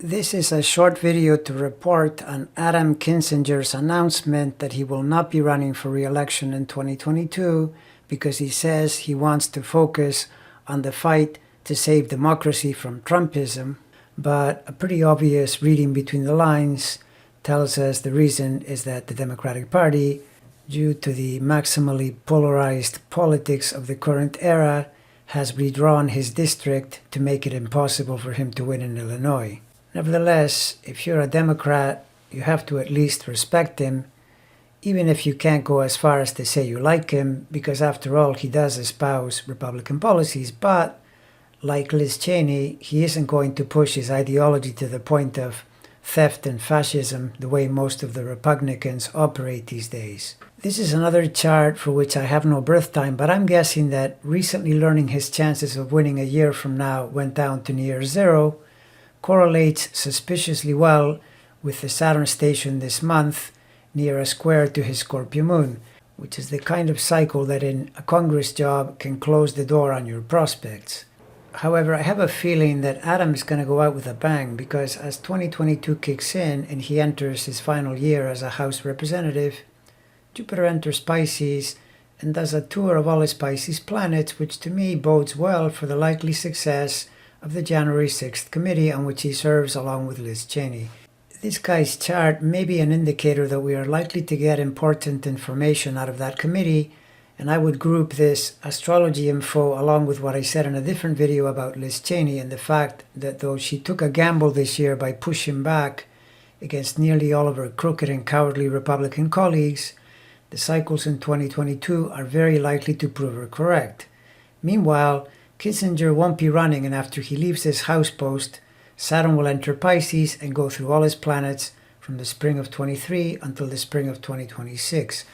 This is a short video to report on Adam Kinzinger's announcement that he will not be running for re-election in 2022 because he says he wants to focus on the fight to save democracy from Trumpism. But a pretty obvious reading between the lines tells us the reason is that the Democratic Party, due to the maximally polarized politics of the current era, has redrawn his district to make it impossible for him to win in Illinois. Nevertheless, if you're a Democrat, you have to at least respect him, even if you can't go as far as to say you like him, because after all, he does espouse Republican policies. But, like Liz Cheney, he isn't going to push his ideology to the point of theft and fascism the way most of the Republicans operate these days. This is another chart for which I have no birth time, but I'm guessing that recently learning his chances of winning a year from now went down to near zero, correlates suspiciously well with the Saturn station this month near a square to his Scorpio moon, which is the kind of cycle that in a Congress job can close the door on your prospects. However, I have a feeling that Adam is going to go out with a bang because as 2022 kicks in and he enters his final year as a House representative, Jupiter enters Pisces and does a tour of all his Pisces planets, which to me bodes well for the likely success of the January 6th committee on which he serves along with Liz Cheney. This guy's chart may be an indicator that we are likely to get important information out of that committee, and I would group this astrology info along with what I said in a different video about Liz Cheney and the fact that though she took a gamble this year by pushing back against nearly all of her crooked and cowardly Republican colleagues, the cycles in 2022 are very likely to prove her correct. Meanwhile, Kinzinger won't be running, and after he leaves his house post, Saturn will enter Pisces and go through all his planets from the spring of 23 until the spring of 2026.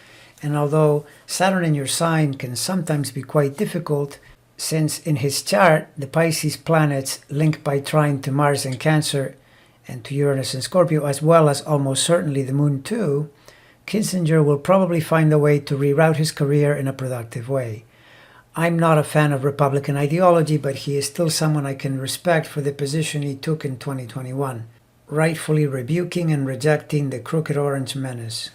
And although Saturn in your sign can sometimes be quite difficult, since in his chart the Pisces planets link by trine to Mars in Cancer and to Uranus in Scorpio, as well as almost certainly the Moon too, Kinzinger will probably find a way to reroute his career in a productive way. I'm not a fan of Republican ideology, but he is still someone I can respect for the position he took in 2021, rightfully rebuking and rejecting the crooked orange menace.